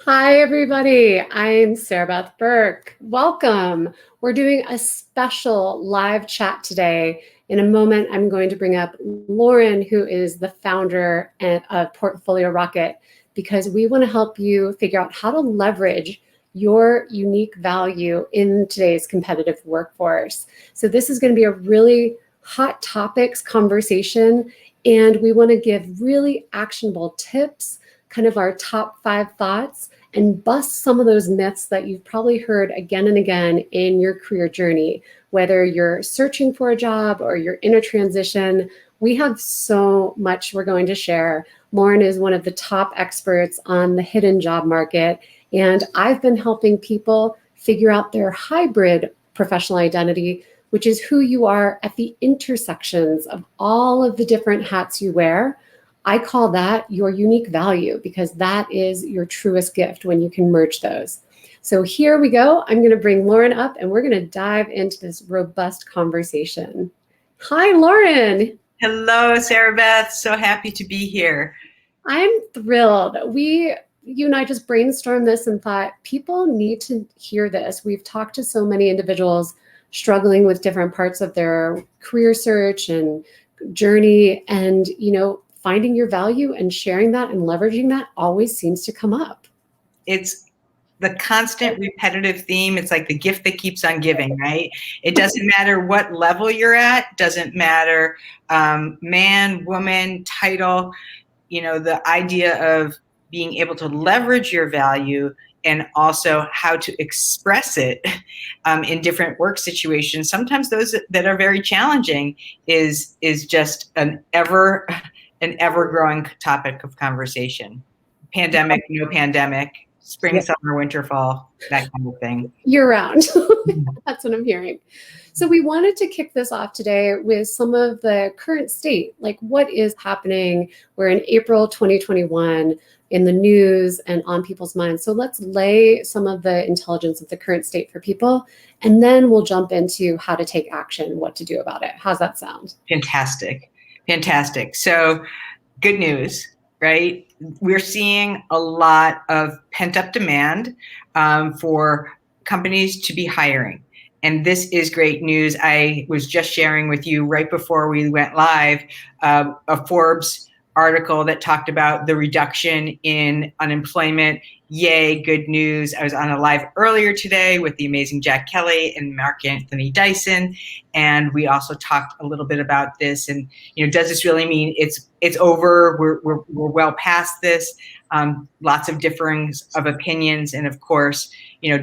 Hi, everybody. I'm Sarabeth Berk. Welcome. We're doing a special live chat today. In a moment, I'm going to bring up Loren, who is the founder of Portfolio Rocket, because we want to help you figure out how to leverage your unique value in today's competitive workforce. So this is going to be a really hot topics conversation, and we want to give really actionable tips, kind of our top 5 thoughts, and bust some of those myths that you've probably heard again and again in your career journey, whether you're searching for a job or you're in a transition. We have so much we're going to share. Loren is one of the top experts on the hidden job market, and I've been helping people figure out their hybrid professional identity, which is who you are at the intersections of all of the different hats you wear. I call that your unique value, because that is your truest gift when you can merge those. So here we go. I'm going to bring Loren up and we're going to dive into this robust conversation. Hi, Loren. Hello, Sarabeth. So happy to be here. I'm thrilled. You and I just brainstormed this and thought people need to hear this. We've talked to so many individuals struggling with different parts of their career search and journey, and finding your value and sharing that and leveraging that always seems to come up. It's the constant repetitive theme. It's like the gift that keeps on giving, right? It doesn't matter what level you're at, doesn't matter man, woman, title, the idea of being able to leverage your value and also how to express it in different work situations. Sometimes those that are very challenging is just an ever-growing topic of conversation. Pandemic, no pandemic, spring, summer, winter, fall, that kind of thing. Year round. That's what I'm hearing. So we wanted to kick this off today with some of the current state, like what is happening. We're in April 2021 in the news and on people's minds. So let's lay some of the intelligence of the current state for people, and then we'll jump into how to take action, what to do about it. How's that sound? Fantastic. Fantastic. So good news, right? We're seeing a lot of pent-up demand for companies to be hiring. And this is great news. I was just sharing with you right before we went live a Forbes article that talked about the reduction in unemployment. Yay, good news. I was on a live earlier today with the amazing Jack Kelly and Mark Anthony Dyson, and we also talked a little bit about this. And does this really mean it's over? We're well past this. Lots of difference of opinions, and of course,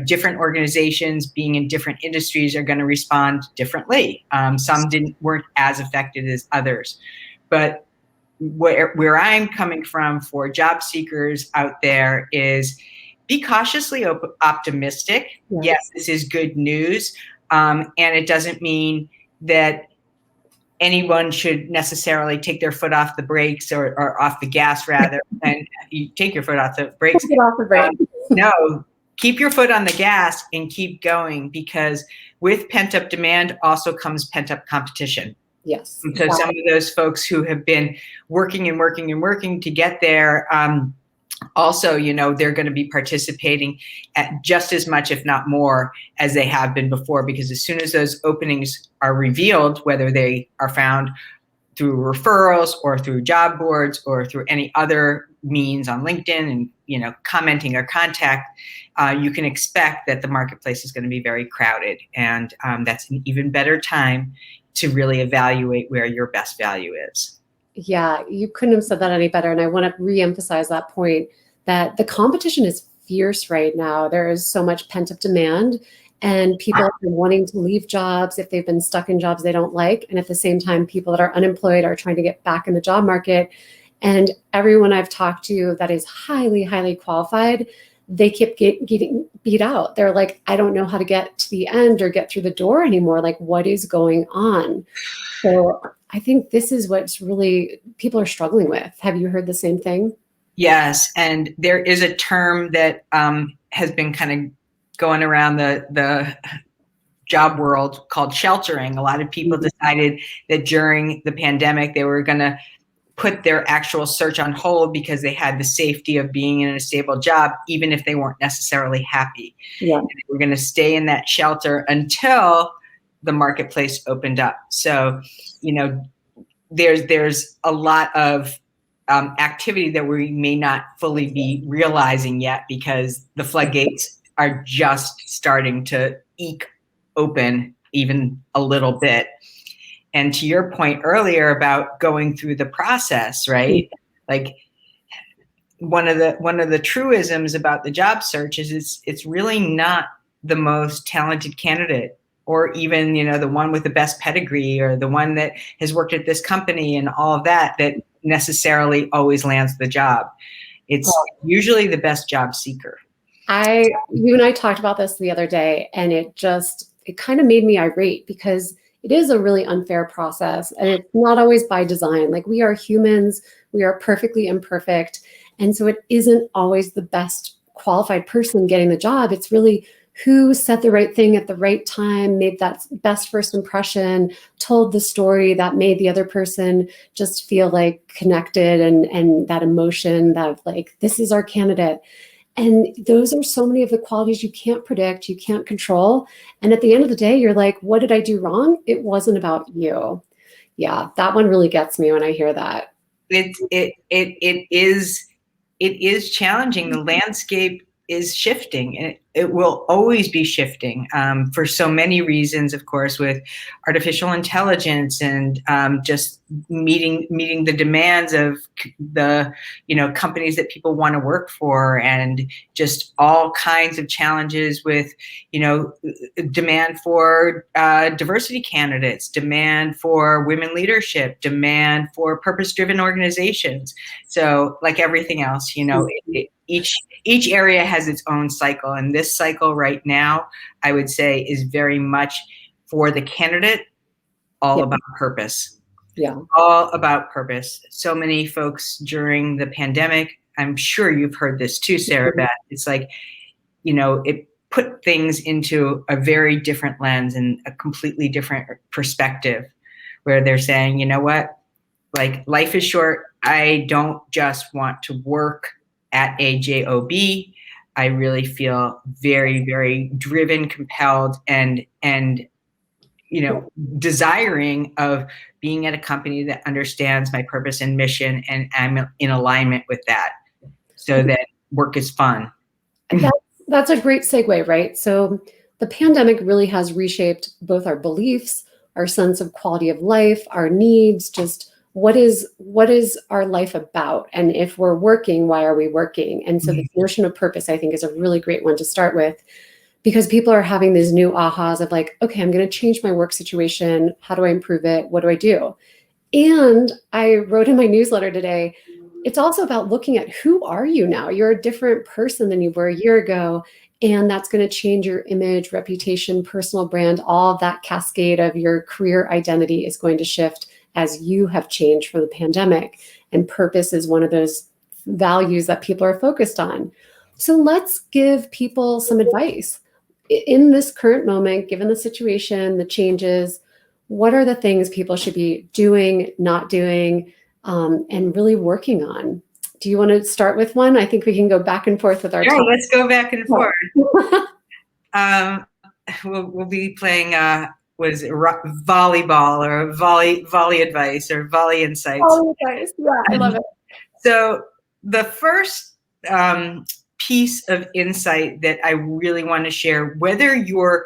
different organizations being in different industries are going to respond differently. Some weren't as affected as others, but where I'm coming from for job seekers out there is be cautiously optimistic. Yes, this is good news. And it doesn't mean that anyone should necessarily take their foot off the brakes or off the gas, rather. And you take your foot off the brakes. Get off the brake. No, keep your foot on the gas and keep going, because with pent-up demand also comes pent-up competition. Yes. And so some of those folks who have been working and working and working to get there, also, they're going to be participating at just as much, if not more, as they have been before, because as soon as those openings are revealed, whether they are found through referrals or through job boards or through any other means on LinkedIn and, commenting or contact, you can expect that the marketplace is going to be very crowded. And that's an even better time to really evaluate where your best value is. Yeah, you couldn't have said that any better. And I want to reemphasize that point, that the competition is fierce right now. There is so much pent-up demand, and people have been wanting to leave jobs if they've been stuck in jobs they don't like. And at the same time, people that are unemployed are trying to get back in the job market. And everyone I've talked to that is highly, highly qualified, they keep getting beat out. They're like, I don't know how to get to the end or get through the door anymore. Like, what is going on? So I think this is what's really people are struggling with. Have you heard the same thing? Yes. And there is a term that has been kind of going around the job world called sheltering. A lot of people decided that during the pandemic, they were going to put their actual search on hold because they had the safety of being in a stable job, even if they weren't necessarily happy. Yeah. And they were going to stay in that shelter until the marketplace opened up. So, there's a lot of activity that we may not fully be realizing yet because the floodgates are just starting to eke open even a little bit. And to your point earlier about going through the process, right? Like one of the truisms about the job search is it's really not the most talented candidate, or even, the one with the best pedigree, or the one that has worked at this company and all of that necessarily always lands the job. It's usually the best job seeker. You and I talked about this the other day, and it kind of made me irate because it is a really unfair process, and it's not always by design. Like, we are humans, we are perfectly imperfect. And so it isn't always the best qualified person getting the job. It's really who said the right thing at the right time, made that best first impression, told the story that made the other person just feel like connected, and that emotion that like, this is our candidate. And those are so many of the qualities you can't predict, you can't control. And at the end of the day, you're like, what did I do wrong? It wasn't about you. Yeah, that one really gets me when I hear that. It is challenging. The landscape is shifting, and it will always be shifting for so many reasons, of course, with artificial intelligence and just meeting the demands of the companies that people want to work for, and just all kinds of challenges with demand for diversity candidates, demand for women leadership, demand for purpose-driven organizations. So like everything else, each area has its own cycle, and this cycle right now, I would say, is very much for the candidate, all about purpose. Yeah. All about purpose. So many folks during the pandemic, I'm sure you've heard this too, Sarabeth. It's like, it put things into a very different lens and a completely different perspective, where they're saying, you know what, like, life is short. I don't just want to work at a job. I really feel very, very driven, compelled, and desiring of being at a company that understands my purpose and mission, and I'm in alignment with that, so that work is fun. That's a great segue, right? So the pandemic really has reshaped both our beliefs, our sense of quality of life, our needs, just what is our life about? And if we're working, why are we working? And so the notion of purpose, I think, is a really great one to start with, because people are having these new ahas of like, okay, I'm going to change my work situation. How do I improve it? What do I do? And I wrote in my newsletter today, it's also about looking at who are you now? You're a different person than you were a year ago. And that's going to change your image, reputation, personal brand. All of that cascade of your career identity is going to shift as you have changed from the pandemic. And purpose is one of those values that people are focused on. So let's give people some advice. In this current moment, given the situation, the changes, what are the things people should be doing, not doing, and really working on? Do you want to start with one? I think we can go back and forth with our Sure, let's go back and forth. We'll be playing volleyball, or volley advice, or volley insights. Volley advice, yeah, I love it. So the first piece of insight that I really want to share, whether you're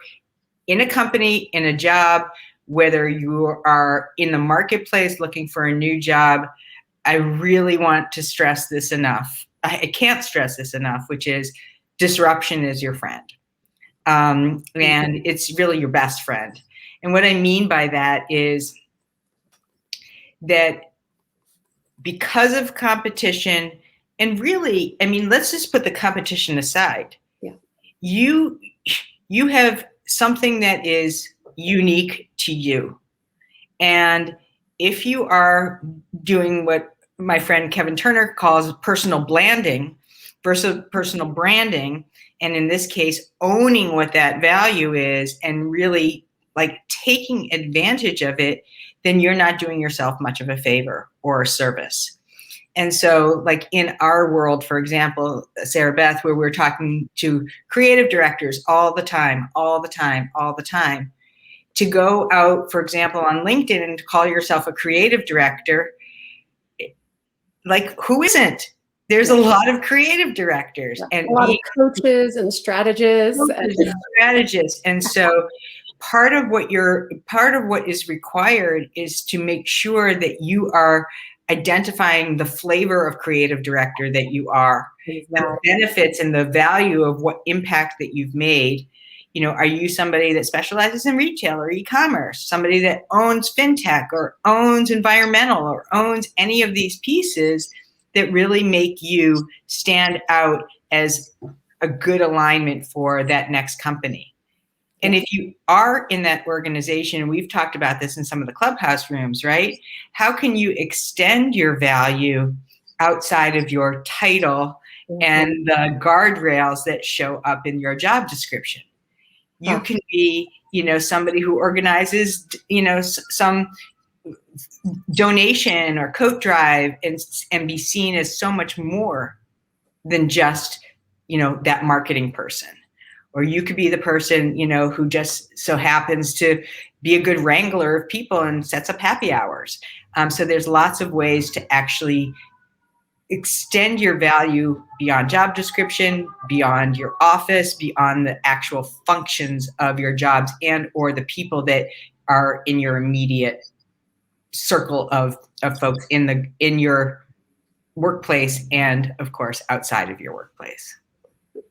in a company, in a job, whether you are in the marketplace looking for a new job, I really want to stress this enough. I can't stress this enough, which is disruption is your friend. And it's really your best friend. And what I mean by that is that because of competition, and really, I mean, let's just put the competition aside. Yeah. You have something that is unique to you. And if you are doing what my friend Kevin Turner calls personal branding versus personal branding, and in this case, owning what that value is and really like taking advantage of it, then you're not doing yourself much of a favor or a service. And so, like in our world, for example, Sarabeth, where we're talking to creative directors all the time, to go out, for example, on LinkedIn and to call yourself a creative director, like who isn't? There's a lot of creative directors and a lot of coaches and strategists. And so part of what is required is to make sure that you are identifying the flavor of creative director that you are, the benefits and the value of what impact that you've made. Are you somebody that specializes in retail or e-commerce, somebody that owns fintech or owns environmental or owns any of these pieces that really make you stand out as a good alignment for that next company? And if you are in that organization, and we've talked about this in some of the clubhouse rooms, right? How can you extend your value outside of your title and the guardrails that show up in your job description? You can be, somebody who organizes, some donation or coat drive and be seen as so much more than just, that marketing person. Or you could be the person, who just so happens to be a good wrangler of people and sets up happy hours. So there's lots of ways to actually extend your value beyond job description, beyond your office, beyond the actual functions of your jobs and or the people that are in your immediate circle of folks in your workplace and, of course, outside of your workplace.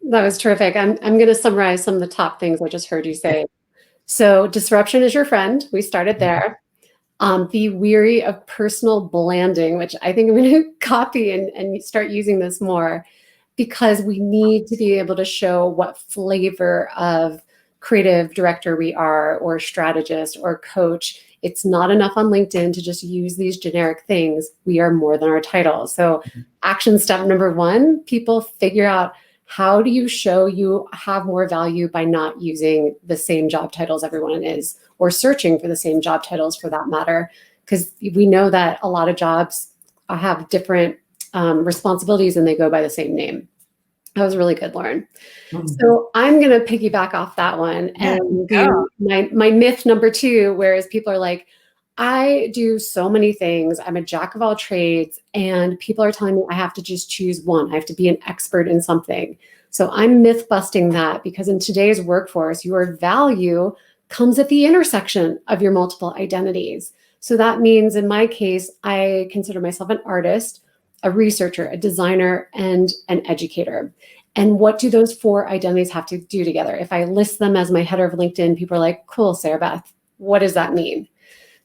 That was terrific. I'm going to summarize some of the top things I just heard you say. So disruption is your friend. We started there. Be weary of personal blanding, which I think I'm going to copy and start using this more, because we need to be able to show what flavor of creative director we are, or strategist or coach. It's not enough on LinkedIn to just use these generic things. We are more than our title. So action step number 1, people figure out, how do you show you have more value by not using the same job titles everyone is, or searching for the same job titles for that matter? Because we know that a lot of jobs have different responsibilities and they go by the same name. That was really good, Loren. So I'm going to piggyback off that one and do my myth number 2, whereas people are like, I do so many things. I'm a jack of all trades, and people are telling me I have to just choose one. I have to be an expert in something. So I'm myth busting that, because in today's workforce, your value comes at the intersection of your multiple identities. So that means in my case, I consider myself an artist, a researcher, a designer, and an educator. And what do those 4 identities have to do together? If I list them as my header of LinkedIn, people are like, cool, Sarabeth, what does that mean?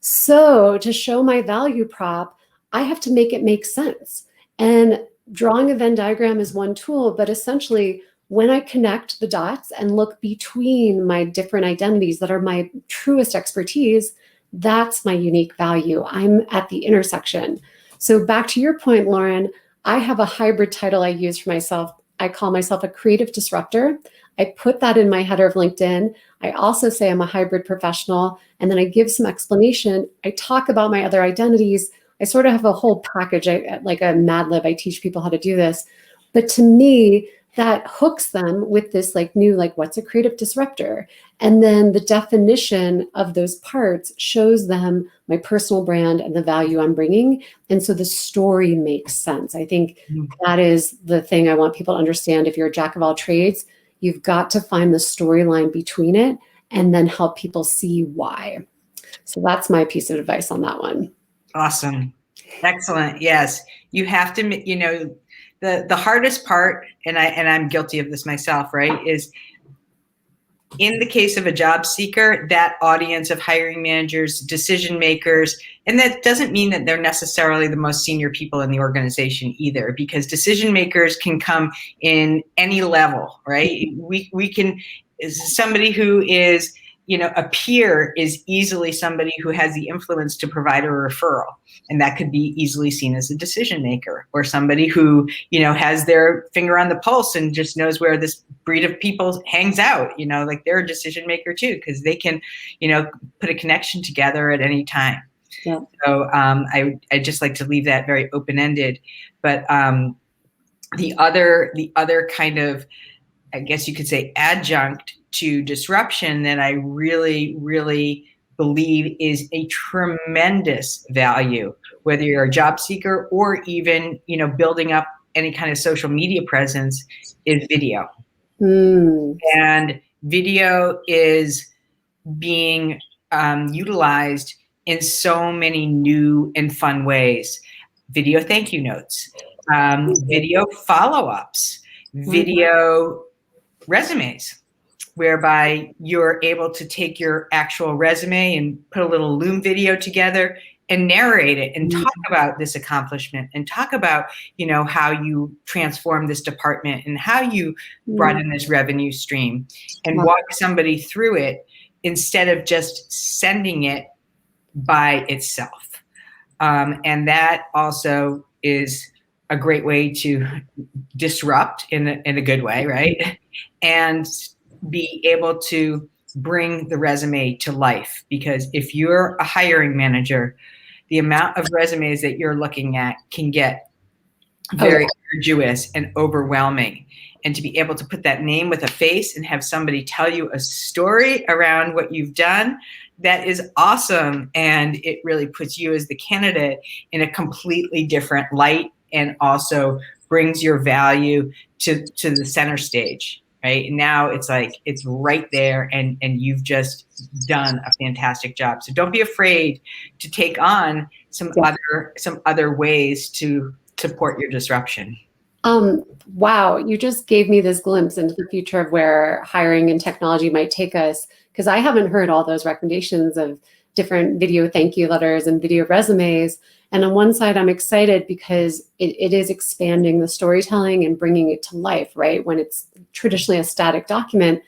So to show my value prop, I have to make it make sense. And drawing a Venn diagram is one tool, but essentially when I connect the dots and look between my different identities that are my truest expertise, that's my unique value. I'm at the intersection. So back to your point, Loren, I have a hybrid title I use for myself. I call myself a creative disruptor. I put that in my header of LinkedIn. I also say I'm a hybrid professional, and then I give some explanation. I talk about my other identities. I sort of have a whole package, like a Mad Lib. I teach people how to do this. But to me, that hooks them with this new, what's a creative disruptor? And then the definition of those parts shows them my personal brand and the value I'm bringing. And so the story makes sense. I think that is the thing I want people to understand. If you're a jack of all trades, you've got to find the storyline between it and then help people see why. So that's my piece of advice on that one. Awesome. Excellent. Yes. You have to, the hardest part, and I'm guilty of this myself, right, is in the case of a job seeker, that audience of hiring managers, decision makers, and that doesn't mean that they're necessarily the most senior people in the organization either, because decision makers can come in any level, right? We can, somebody who is, a peer is easily somebody who has the influence to provide a referral. And that could be easily seen as a decision maker, or somebody who, has their finger on the pulse and just knows where this breed of people hangs out, like they're a decision maker too, because they can, put a connection together at any time. Yeah. So I just like to leave that very open-ended. But the other kind of, I guess you could say, adjunct to disruption that I really, really believe is a tremendous value, whether you're a job seeker or even, building up any kind of social media presence, is video. And video is being utilized in so many new and fun ways. Video thank you notes, video follow-ups, video resumes, whereby you're able to take your actual resume and put a little Loom video together and narrate it and talk about this accomplishment and talk about, how you transformed this department and how you brought in this revenue stream, and walk somebody through it instead of just sending it by itself. And that also is a great way to disrupt in a good way, right? And be able to bring the resume to life. Because if you're a hiring manager, the amount of resumes that you're looking at can get very arduous and overwhelming. And to be able to put that name with a face and have somebody tell you a story around what you've done, that is awesome. And it really puts you as the candidate in a completely different light, and also brings your value to the center stage, right? And now it's like, it's right there, and you've just done a fantastic job. So don't be afraid to take on some other ways to support your disruption. Wow, you just gave me this glimpse into the future of where hiring and technology might take us, because I haven't heard all those recommendations of different video thank you letters and video resumes. And on one side, I'm excited because it is expanding the storytelling and bringing it to life, right? When it's traditionally a static document.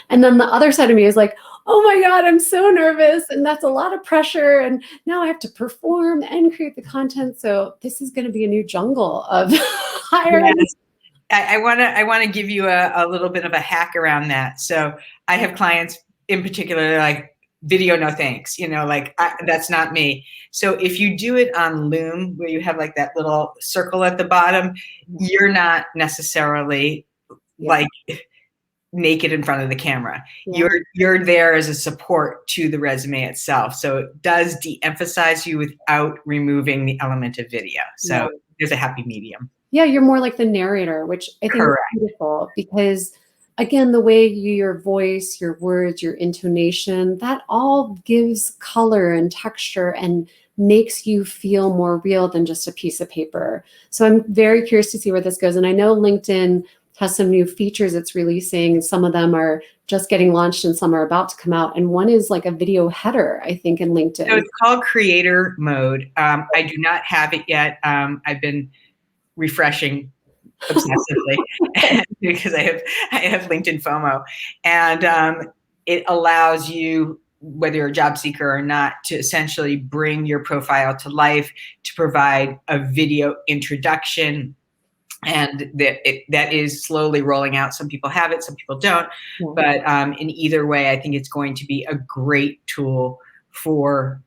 And then the other side of me is like, oh my God, I'm so nervous. And that's a lot of pressure. And now I have to perform and create the content. So this is going to be a new jungle of hiring. Yes. I want to give you a little bit of a hack around that. So I have clients in particular, like, video no thanks, that's not me. So if you do it on Loom, where you have like that little circle at the bottom, you're not necessarily like naked in front of the camera. You're there as a support to the resume itself. So it does de-emphasize you without removing the element of video. So there's a happy medium. Yeah, you're more like the narrator, which I think is beautiful, because again, the way your voice, your words, your intonation, that all gives color and texture and makes you feel more real than just a piece of paper. So I'm very curious to see where this goes. And I know LinkedIn has some new features it's releasing. Some of them are just getting launched and some are about to come out. And one is like a video header, I think, in LinkedIn. So it's called creator mode. I do not have it yet. I've been refreshing obsessively because I have LinkedIn FOMO, and it allows you, whether you're a job seeker or not, to essentially bring your profile to life, to provide a video introduction, and that is slowly rolling out. Some people have it, some people don't, but in either way, I think it's going to be a great tool for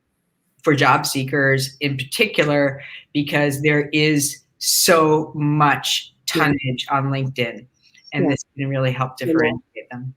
job seekers in particular, because there is so much tonnage on LinkedIn, and this can really help differentiate them.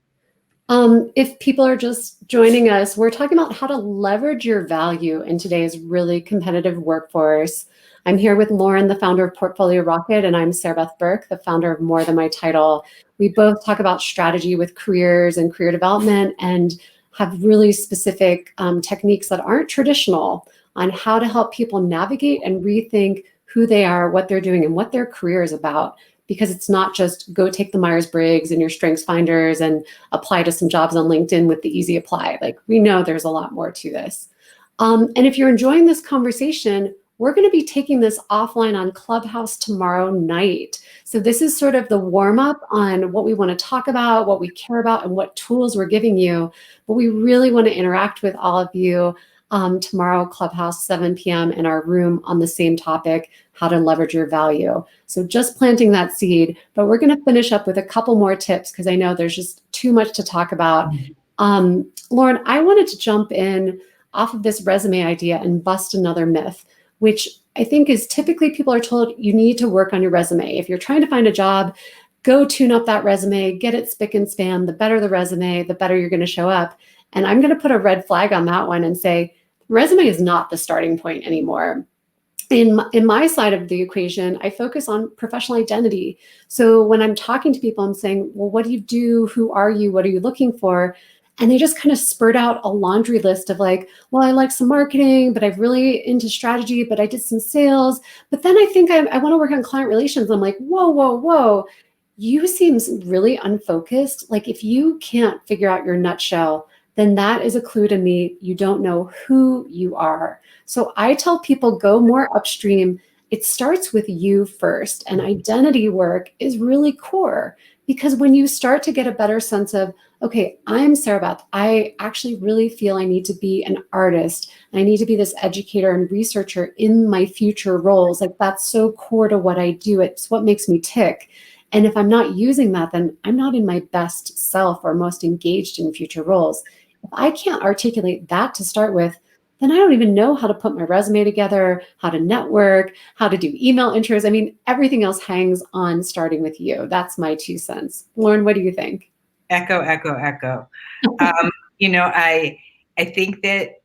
If people are just joining us, we're talking about how to leverage your value in today's really competitive workforce. I'm here with Loren, the founder of Portfolio Rocket, and I'm Sarabeth Berk, the founder of More Than My Title. We both talk about strategy with careers and career development, and have really specific techniques that aren't traditional on how to help people navigate and rethink who they are, what they're doing, and what their career is about. Because it's not just go take the Myers-Briggs and your strengths finders and apply to some jobs on LinkedIn with the easy apply. Like, we know there's a lot more to this. And if you're enjoying this conversation, we're going to be taking this offline on Clubhouse tomorrow night. So this is sort of the warm up on what we want to talk about, what we care about, and what tools we're giving you. But we really want to interact with all of you tomorrow, Clubhouse, 7 p.m. in our room on the same topic, how to leverage your value. So just planting that seed, but we're going to finish up with a couple more tips because I know there's just too much to talk about. Loren, I wanted to jump in off of this resume idea and bust another myth, which I think is typically people are told you need to work on your resume. If you're trying to find a job, go tune up that resume, get it spick and span. The better the resume, the better you're going to show up. And I'm going to put a red flag on that one and say, resume is not the starting point anymore. In my side of the equation, I focus on professional identity. So when I'm talking to people, I'm saying, well, what do you do? Who are you? What are you looking for? And they just kind of spurt out a laundry list of like, well, I like some marketing, but I'm really into strategy, but I did some sales. But then I think I want to work on client relations. I'm like, whoa, whoa, whoa. You seem really unfocused. Like if you can't figure out your nutshell, then that is a clue to me you don't know who you are. So I tell people go more upstream. It starts with you first, and identity work is really core because when you start to get a better sense of, okay, I'm Sarabeth, I actually really feel I need to be an artist. I need to be this educator and researcher in my future roles. Like that's so core to what I do. It's what makes me tick. And if I'm not using that, then I'm not in my best self or most engaged in future roles. If I can't articulate that to start with, then I don't even know how to put my resume together, how to network, how to do email intros. I mean, everything else hangs on starting with you. That's my 2 cents. Loren, what do you think? Echo, echo, echo. I think that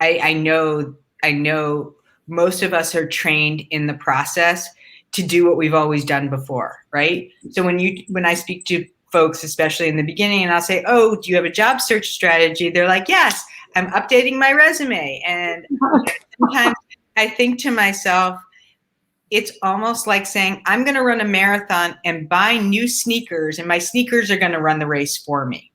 I know most of us are trained in the process to do what we've always done before, right? So when I speak to folks, especially in the beginning, and I'll say, oh, do you have a job search strategy? They're like, yes, I'm updating my resume. And sometimes I think to myself, it's almost like saying, I'm going to run a marathon and buy new sneakers, and my sneakers are going to run the race for me.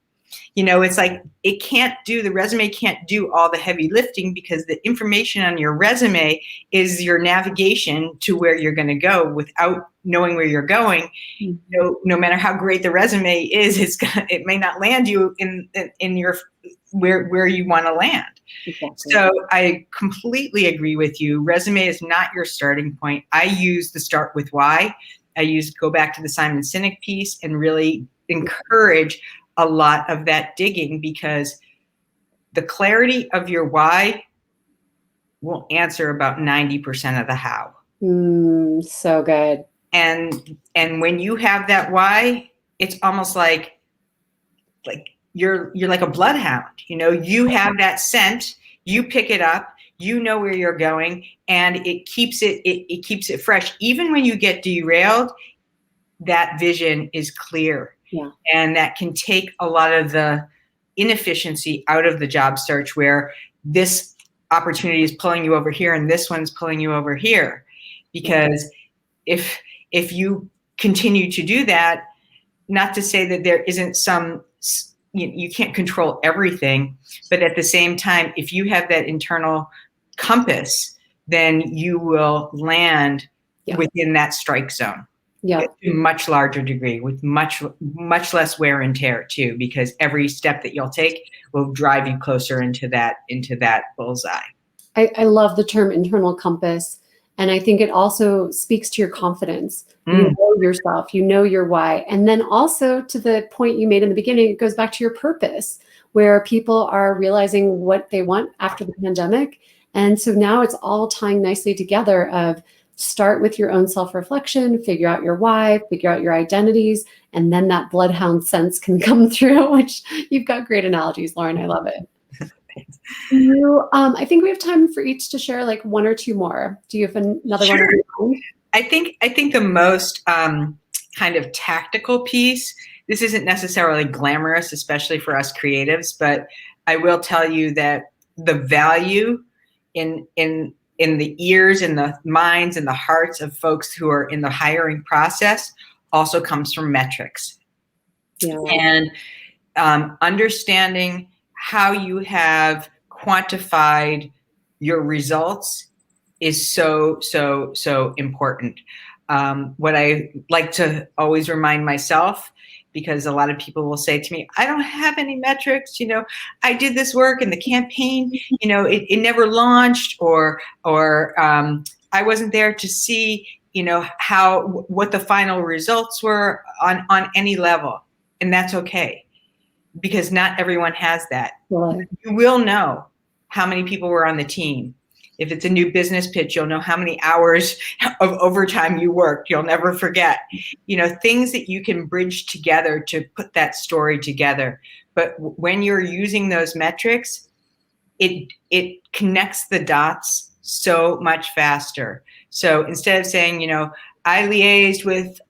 It's like the resume can't do all the heavy lifting because the information on your resume is your navigation to where you're going to go without knowing where you're going. No matter how great the resume is, it may not land you in your where you want to land. Exactly. So I completely agree with you. Resume is not your starting point. I use the start with why. Go back to the Simon Sinek piece and really encourage a lot of that digging, because the clarity of your why will answer about 90% of the how. So good. And when you have that why, it's almost like you're like a bloodhound. You have that scent, you pick it up, you know where you're going, and it keeps it fresh. Even when you get derailed, that vision is clear. Yeah. And that can take a lot of the inefficiency out of the job search, where this opportunity is pulling you over here and this one's pulling you over here. Because if you continue to do that, not to say that there isn't you can't control everything, but at the same time, if you have that internal compass, then you will land within that strike zone. Yeah, to a much larger degree, with much less wear and tear too, because every step that you'll take will drive you closer into that bullseye. I love the term internal compass, and I think it also speaks to your confidence. You know yourself, you know your why, and then also to the point you made in the beginning, it goes back to your purpose, where people are realizing what they want after the pandemic, and so now it's all tying nicely together. Of start with your own self-reflection, figure out your why, figure out your identities, and then that bloodhound sense can come through, which you've got great analogies, Loren. I love it. I think we have time for each to share like 1 or 2 more. Do you have another Sure. one? I think the most kind of tactical piece, this isn't necessarily glamorous, especially for us creatives, but I will tell you that the value in the ears and the minds and the hearts of folks who are in the hiring process also comes from metrics. Yeah. And understanding how you have quantified your results is so important. What I like to always remind myself, because a lot of people will say to me, I don't have any metrics, I did this work and the campaign, it never launched, or I wasn't there to see, what the final results were on any level. And that's okay, because not everyone has that. Right. You will know how many people were on the team. If it's a new business pitch, you'll know how many hours of overtime you worked. You'll never forget, things that you can bridge together to put that story together. But when you're using those metrics, it connects the dots so much faster. So instead of saying, I liaised with,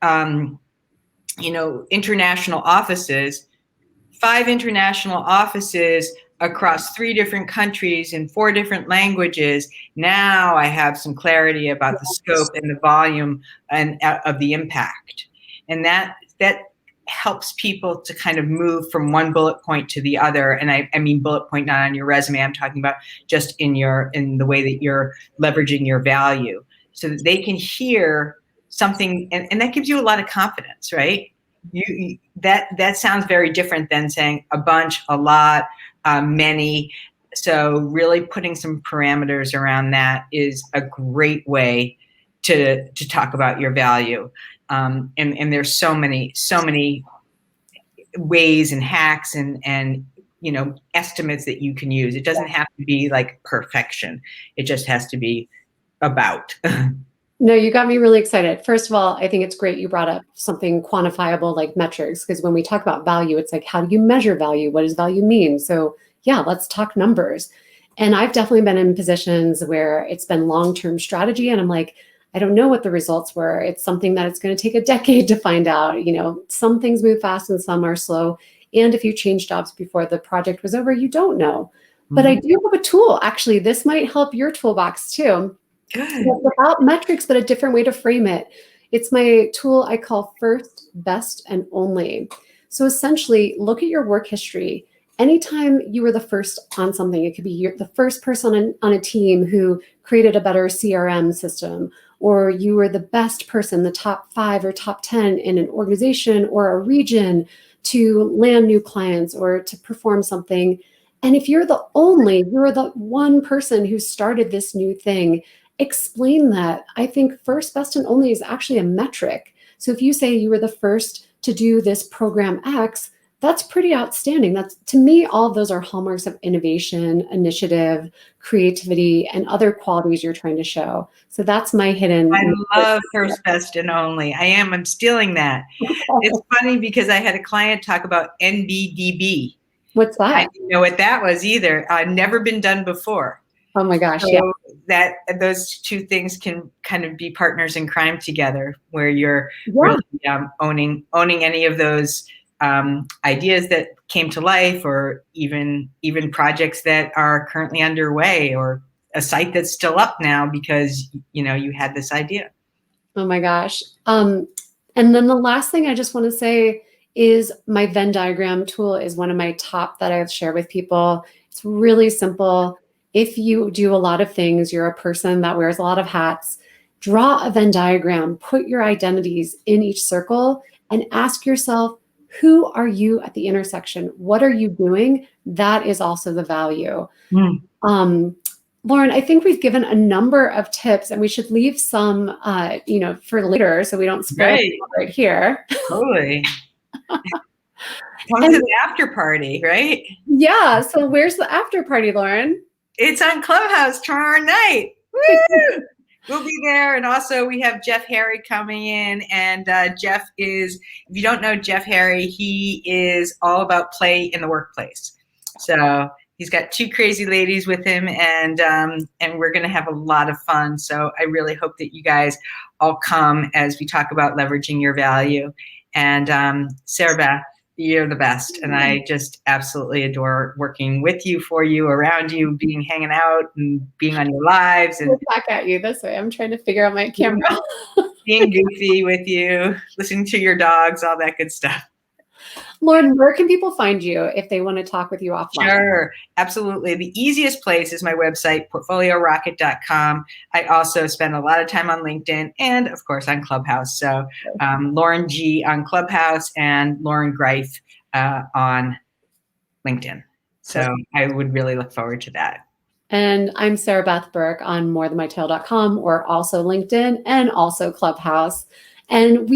international offices, 5 international offices across 3 different countries in 4 different languages. Now I have some clarity about the scope and the volume and of the impact. And that helps people to kind of move from one bullet point to the other. And I mean bullet point not on your resume. I'm talking about just in the way that you're leveraging your value, so that they can hear something, and that gives you a lot of confidence, right? That sounds very different than saying a bunch, a lot, many. So really putting some parameters around that is a great way to talk about your value. And there's so many ways and hacks and estimates that you can use. It doesn't have to be like perfection. It just has to be about. No, you got me really excited. First of all, I think it's great you brought up something quantifiable like metrics, because when we talk about value, it's like, how do you measure value? What does value mean? So yeah, let's talk numbers. And I've definitely been in positions where it's been long-term strategy, and I'm like, I don't know what the results were. It's something that it's going to take a decade to find out. Some things move fast and some are slow. And if you change jobs before the project was over, you don't know. Mm-hmm. But I do have a tool. Actually, this might help your toolbox too. Good. It's about metrics, but a different way to frame it. It's my tool I call First, Best, and Only. So essentially, look at your work history. Anytime you were the first on something, it could be you're the first person on a team who created a better CRM system, or you were the best person, the top 5 or top 10 in an organization or a region to land new clients or to perform something. And if you're the one person who started this new thing, explain that. I think First, Best, and Only is actually a metric. So if you say you were the first to do this program X, that's pretty outstanding. That's, to me, all of those are hallmarks of innovation, initiative, creativity, and other qualities you're trying to show. So that's my hidden. I love First, Best, and Only. I'm stealing that. It's funny because I had a client talk about NBDB. What's that? I didn't know what that was either. Never been done before. Oh my gosh, so yeah. That those two things can kind of be partners in crime together, where you're really owning any of those ideas that came to life, or even projects that are currently underway, or a site that's still up now because you had this idea. Oh my gosh. And then the last thing I just want to say is my Venn diagram tool is one of my top that I've shared with people. It's really simple. If you do a lot of things, you're a person that wears a lot of hats, draw a Venn diagram, put your identities in each circle, and ask yourself, who are you at the intersection? What are you doing? That is also the value. Loren, I think we've given a number of tips, and we should leave some, for later, so we don't spoil it right here. Totally. Come to the after party, right? Yeah. So where's the after party, Loren? It's on Clubhouse tomorrow night. Woo! We'll be there. And also we have Jeff Harry coming in. And Jeff is, if you don't know Jeff Harry, he is all about play in the workplace. So he's got 2 crazy ladies with him, and we're going to have a lot of fun. So I really hope that you guys all come as we talk about leveraging your value. And Sarabeth, you're the best. And I just absolutely adore working with you, for you, around you, hanging out and being on your lives. And back at you this way. I'm trying to figure out my camera. Being goofy with you, listening to your dogs, all that good stuff. Loren, where can people find you if they want to talk with you offline? Sure, absolutely. The easiest place is my website, portfoliorocket.com. I also spend a lot of time on LinkedIn and, of course, on Clubhouse. So Loren G on Clubhouse and Loren Greiff on LinkedIn. So I would really look forward to that. And I'm Sarabeth Berk on morethanmytail.com, or also LinkedIn and also Clubhouse. And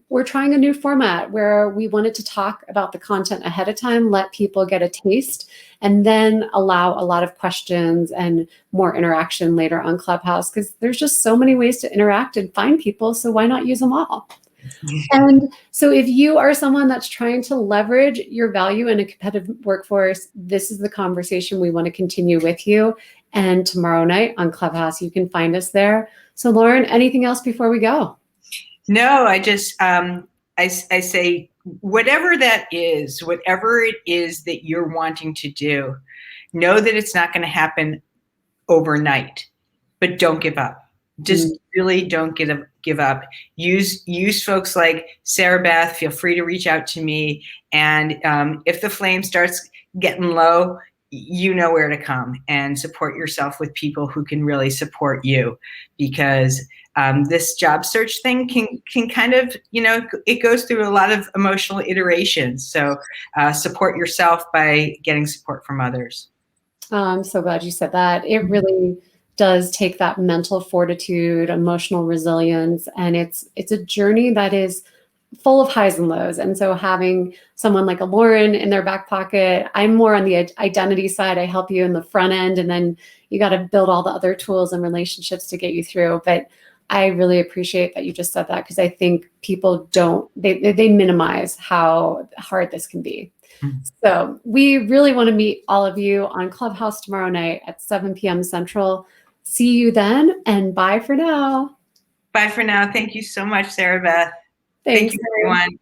we're trying a new format where we wanted to talk about the content ahead of time, let people get a taste, and then allow a lot of questions and more interaction later on Clubhouse, because there's just so many ways to interact and find people. So why not use them all? And so if you are someone that's trying to leverage your value in a competitive workforce, this is the conversation we want to continue with you. And tomorrow night on Clubhouse, you can find us there. So Loren, anything else before we go? No, I just, I say, whatever that is, whatever it is that you're wanting to do, know that it's not going to happen overnight, but don't give up. Just really don't give up. Use folks like Sarabeth. Feel free to reach out to me. And if the flame starts getting low, you know where to come and support yourself with people who can really support you, because this job search thing can kind of, it goes through a lot of emotional iterations. So support yourself by getting support from others. I'm so glad you said that. It really does take that mental fortitude, emotional resilience, and it's a journey that is full of highs and lows. And so having someone like a Loren in their back pocket, I'm more on the identity side. I help you in the front end, and then you got to build all the other tools and relationships to get you through. But I really appreciate that you just said that, because I think people they minimize how hard this can be. So we really want to meet all of you on Clubhouse tomorrow night at 7 p.m. Central. See you then, and bye for now. Bye for now. Thank you so much, Sarabeth. Thanks, Thank you, everyone.